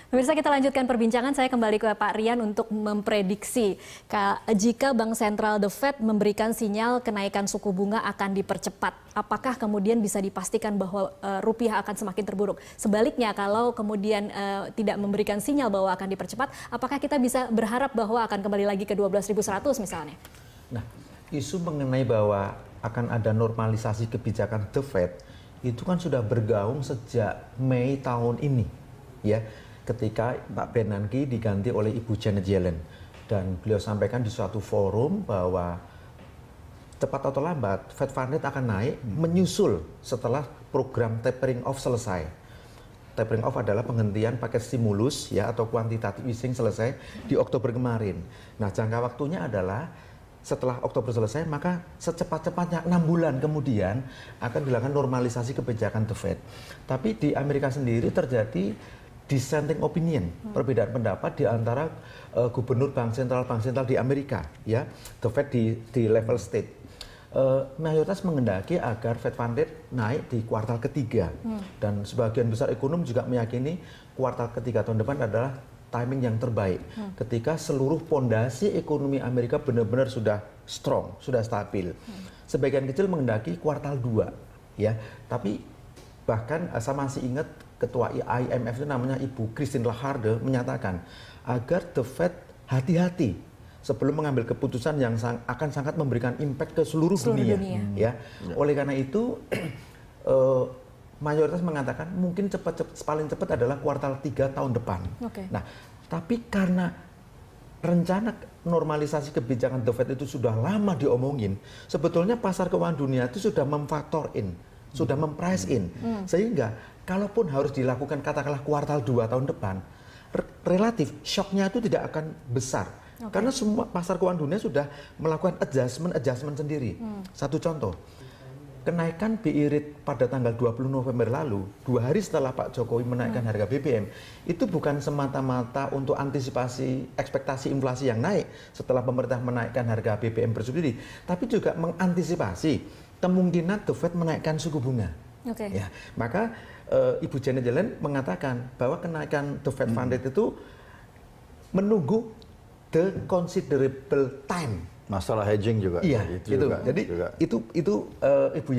Pemirsa, kita lanjutkan perbincangan. Saya kembali ke Pak Rian untuk memprediksi jika Bank Sentral The Fed memberikan sinyal kenaikan suku bunga akan dipercepat. Apakah kemudian bisa dipastikan bahwa rupiah akan semakin terburuk? Sebaliknya, kalau kemudian tidak memberikan sinyal bahwa akan dipercepat, apakah kita bisa berharap bahwa akan kembali lagi ke 12.100 misalnya? Nah, isu mengenai bahwa akan ada normalisasi kebijakan The Fed itu kan sudah bergaung sejak Mei tahun ini, ya. Ketika Pak Bernanke diganti oleh Ibu Janet Yellen, dan beliau sampaikan di suatu forum bahwa cepat atau lambat Fed Fund Rate akan naik menyusul setelah program tapering off selesai. Tapering off adalah penghentian paket stimulus ya atau quantitative easing selesai di Oktober kemarin. Nah, jangka waktunya adalah setelah Oktober selesai, maka secepat-cepatnya 6 bulan kemudian akan dilakukan normalisasi kebijakan The Fed. Tapi di Amerika sendiri terjadi dissenting opinion, perbedaan pendapat di antara gubernur bank sentral di Amerika, ya, The Fed di level state. Mayoritas menghendaki agar Fed Fund Rate naik di kuartal ketiga, dan sebagian besar ekonom juga meyakini kuartal ketiga tahun depan adalah timing yang terbaik, ketika seluruh pondasi ekonomi Amerika benar-benar sudah strong, sudah stabil. Sebagian kecil menghendaki kuartal 2, ya, tapi bahkan saya masih ingat Ketua IMF itu namanya Ibu Christine Lagarde menyatakan agar The Fed hati-hati sebelum mengambil keputusan yang akan sangat memberikan impact ke seluruh dunia. Ya. Oleh karena itu mayoritas mengatakan mungkin paling cepat adalah kuartal 3 tahun depan. Nah, tapi karena rencana normalisasi kebijakan The Fed itu sudah lama diomongin, sebetulnya pasar keuangan dunia itu sudah memfaktor in, sudah memprice in, sehingga kalaupun harus dilakukan katakanlah kuartal 2 tahun depan, relatif shocknya itu tidak akan besar. Karena semua pasar keuangan dunia sudah melakukan adjustment sendiri. Satu contoh, kenaikan BI rate pada tanggal 20 November lalu, 2 hari setelah Pak Jokowi menaikkan harga BBM, itu bukan semata-mata untuk antisipasi ekspektasi inflasi yang naik setelah pemerintah menaikkan harga BBM bersubsidi, tapi juga mengantisipasi kemungkinan The Fed menaikkan suku bunga. Ya, maka Ibu Janet Yellen mengatakan bahwa kenaikan The Fed Fund Rate itu menunggu the considerable time. Masalah hedging juga. Iya, itu. Jadi itu Ibu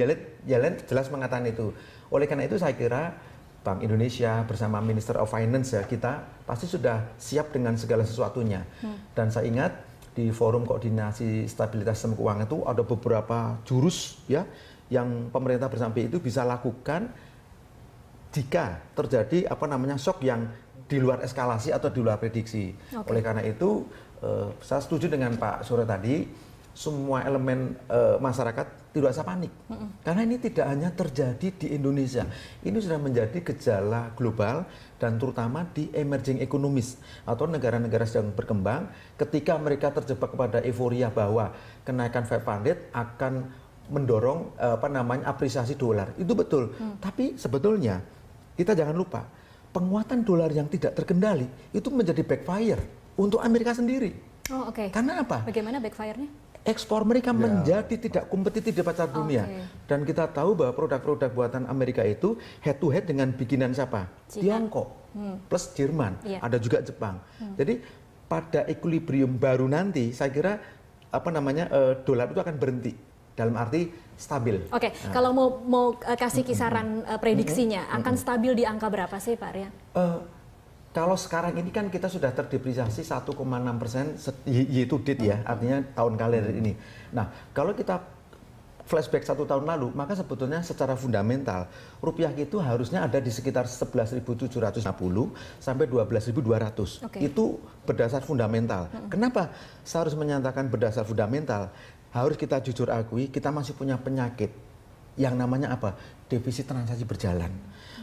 Yellen jelas mengatakan itu. Oleh karena itu saya kira Bank Indonesia bersama Minister of Finance ya, kita pasti sudah siap dengan segala sesuatunya. Dan saya ingat di forum koordinasi stabilitas sistem keuangan itu ada beberapa jurus ya yang pemerintah bersama BI itu bisa lakukan jika terjadi shock yang di luar eskalasi atau di luar prediksi. Oleh karena itu saya setuju dengan Pak Surya tadi, semua elemen masyarakat tidak usah panik, karena ini tidak hanya terjadi di Indonesia, ini sudah menjadi gejala global dan terutama di emerging economies atau negara-negara sedang berkembang, ketika mereka terjebak kepada euforia bahwa kenaikan Fed Fund Rate akan mendorong apresiasi dolar. Itu betul. Tapi sebetulnya kita jangan lupa, penguatan dolar yang tidak terkendali itu menjadi backfire untuk Amerika sendiri. Karena apa? Bagaimana backfire-nya? Ekspor mereka menjadi tidak kompetitif di pasar dunia. Dan kita tahu bahwa produk-produk buatan Amerika itu head to head dengan bikinan siapa? Tiongkok plus Jerman, ada juga Jepang. Jadi pada equilibrium baru nanti saya kira dolar itu akan berhenti, dalam arti stabil. Kalau mau kasih kisaran prediksinya, akan stabil di angka berapa sih Pak Rian? Kalau sekarang ini kan kita sudah terdepresiasi 1,6% year to date ya, artinya tahun kalender ini. Nah, kalau kita flashback 1 tahun lalu, maka sebetulnya secara fundamental rupiah itu harusnya ada di sekitar 11.750 sampai 12.200. Itu berdasar fundamental. Kenapa saya harus menyatakan berdasar fundamental? Harus kita jujur akui, kita masih punya penyakit yang namanya apa? Defisit transaksi berjalan.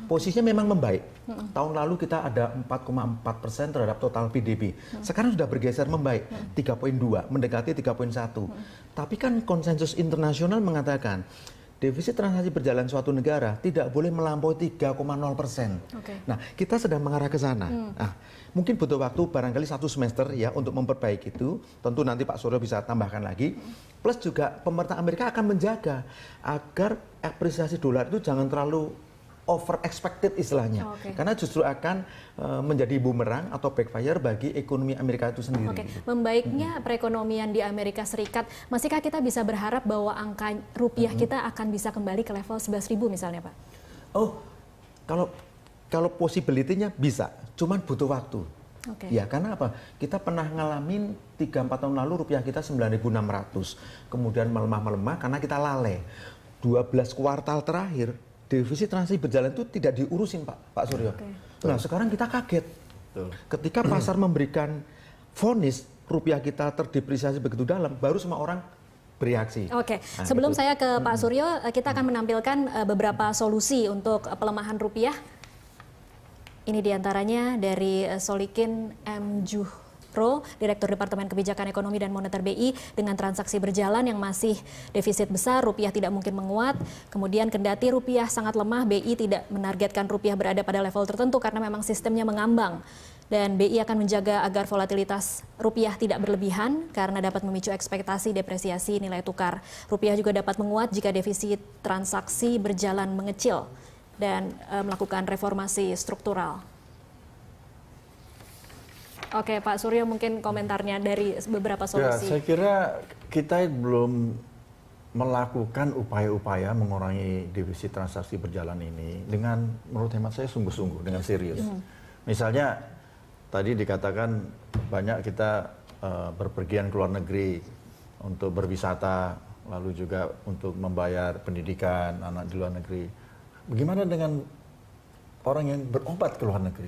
Posisinya memang membaik. Tahun lalu kita ada 4,4% terhadap total PDB. Sekarang sudah bergeser membaik, 3,2, mendekati 3,1. Tapi kan konsensus internasional mengatakan defisit transaksi berjalan suatu negara tidak boleh melampaui 3,0%. Nah, kita sedang mengarah ke sana. Nah, mungkin butuh waktu barangkali 1 semester ya untuk memperbaiki itu. Tentu nanti Pak Suryo bisa tambahkan lagi. Plus juga pemerintah Amerika akan menjaga agar apresiasi dolar itu jangan terlalu over expected istilahnya. Karena justru akan menjadi bumerang atau backfire bagi ekonomi Amerika itu sendiri. Membaiknya perekonomian di Amerika Serikat, masihkah kita bisa berharap bahwa angka rupiah kita akan bisa kembali ke level 11.000 misalnya, Pak? Oh, kalau possibility-nya bisa, cuman butuh waktu. Ya, karena apa? Kita pernah ngalamin 3-4 tahun lalu rupiah kita 9.600, kemudian melemah-melemah karena kita lalai. 12 kuartal terakhir defisit transaksi berjalan itu tidak diurusin Pak Suryo. Nah sekarang kita kaget ketika pasar memberikan vonis rupiah kita terdepresiasi begitu dalam, baru semua orang bereaksi. Nah, sebelum saya ke Pak Suryo, kita akan menampilkan beberapa solusi untuk pelemahan rupiah. Ini diantaranya dari Solikin M. Juhro, Direktur Departemen Kebijakan Ekonomi dan Moneter BI, dengan transaksi berjalan yang masih defisit besar, rupiah tidak mungkin menguat. Kemudian kendati rupiah sangat lemah, BI tidak menargetkan rupiah berada pada level tertentu karena memang sistemnya mengambang. Dan BI akan menjaga agar volatilitas rupiah tidak berlebihan karena dapat memicu ekspektasi depresiasi nilai tukar. Rupiah juga dapat menguat jika defisit transaksi berjalan mengecil dan melakukan reformasi struktural. Oke, Pak Suryo mungkin komentarnya dari beberapa solusi. Ya, saya kira kita belum melakukan upaya-upaya mengurangi defisit transaksi berjalan ini dengan, menurut hemat saya, sungguh-sungguh, dengan serius. Misalnya, tadi dikatakan banyak kita berpergian ke luar negeri untuk berwisata, lalu juga untuk membayar pendidikan anak di luar negeri. Bagaimana dengan orang yang berobat ke luar negeri?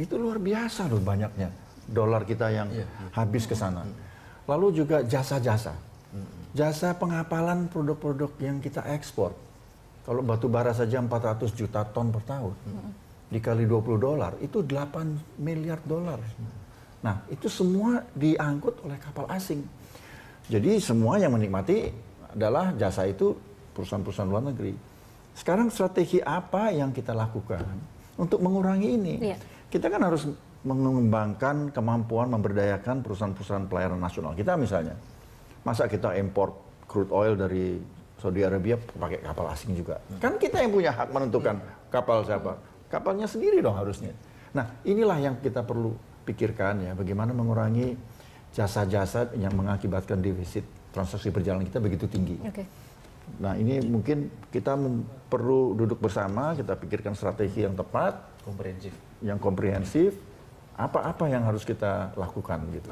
Itu luar biasa loh banyaknya dolar kita yang habis ke sana. Lalu juga jasa-jasa. Jasa pengapalan produk-produk yang kita ekspor. Kalau batu bara saja 400 juta ton per tahun. Dikali $20, itu 8 miliar dolar. Nah, itu semua diangkut oleh kapal asing. Jadi semua yang menikmati adalah jasa itu perusahaan-perusahaan luar negeri. Sekarang strategi apa yang kita lakukan untuk mengurangi ini? Kita kan harus mengembangkan kemampuan memberdayakan perusahaan-perusahaan pelayaran nasional kita misalnya. Masa kita import crude oil dari Saudi Arabia pakai kapal asing juga? Kan kita yang punya hak menentukan kapal siapa. Kapalnya sendiri dong harusnya. Nah, inilah yang kita perlu pikirkan ya, bagaimana mengurangi jasa-jasa yang mengakibatkan defisit transaksi berjalan kita begitu tinggi. Nah, ini mungkin kita perlu duduk bersama, kita pikirkan strategi yang tepat, yang komprehensif, apa-apa yang harus kita lakukan gitu.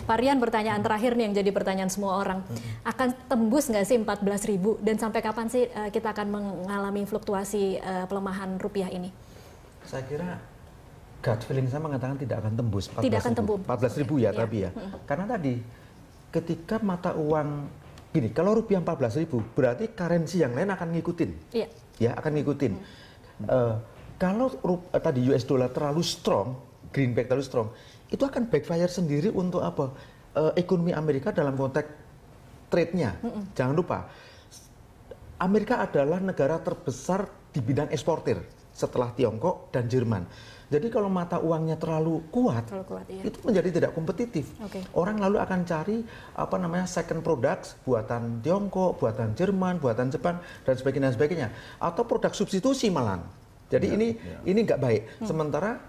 Pak Rian, pertanyaan terakhir nih yang jadi pertanyaan semua orang. Akan tembus nggak sih 14.000 dan sampai kapan sih kita akan mengalami fluktuasi pelemahan rupiah ini? Saya kira gut feeling saya mengatakan tidak akan tembus 14.000. Tidak akan tembus 14.000 ya, tapi ya. Karena tadi ketika mata uang gini, kalau rupiah 14.000 berarti currency yang lain akan ngikutin. Ya, akan ngikutin. Kalau tadi US dollar terlalu strong, greenback terlalu strong, itu akan backfire sendiri untuk apa? Ekonomi Amerika dalam konteks trade-nya. Jangan lupa, Amerika adalah negara terbesar di bidang eksportir setelah Tiongkok dan Jerman. Jadi kalau mata uangnya terlalu kuat itu menjadi tidak kompetitif. Orang lalu akan cari second products buatan Tiongkok, buatan Jerman, buatan Jepang dan sebagainya, atau produk substitusi malah. Jadi ini nggak baik. Sementara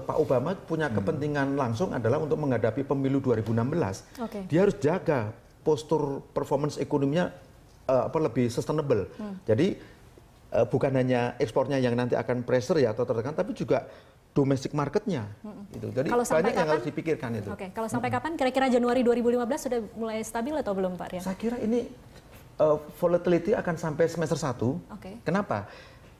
Pak Obama punya kepentingan langsung adalah untuk menghadapi pemilu 2016. Dia harus jaga postur performance ekonominya lebih sustainable. Jadi bukan hanya ekspornya yang nanti akan pressure ya atau tertekan, tapi juga domestic marketnya. Jadi banyak yang harus dipikirkan itu. Kalau sampai kapan? Kira-kira Januari 2015 sudah mulai stabil atau belum, Pak Rian? Saya kira ini volatility akan sampai semester 1. Kenapa?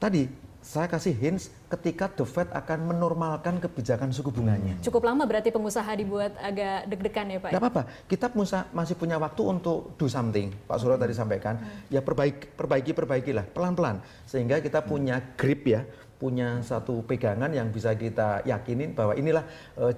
Tadi saya kasih hints ketika The Fed akan menormalkan kebijakan suku bunganya. Cukup lama berarti pengusaha dibuat agak deg-degan ya Pak? Nggak apa-apa, kita masih punya waktu untuk do something. Pak Suryo tadi sampaikan, ya perbaikilah pelan-pelan. Sehingga kita punya grip ya, punya satu pegangan yang bisa kita yakinin bahwa inilah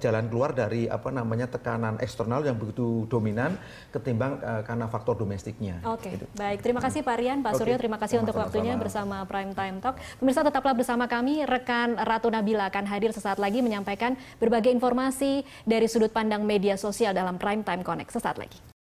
jalan keluar dari tekanan eksternal yang begitu dominan ketimbang karena faktor domestiknya. Gitu. Baik, terima kasih Pak Rian, Pak Suryo, terima kasih untuk waktunya bersama Prime Time Talk. Pemirsa tetaplah bersama kami, rekan Ratu Nabila akan hadir sesaat lagi menyampaikan berbagai informasi dari sudut pandang media sosial dalam Prime Time Connect sesaat lagi.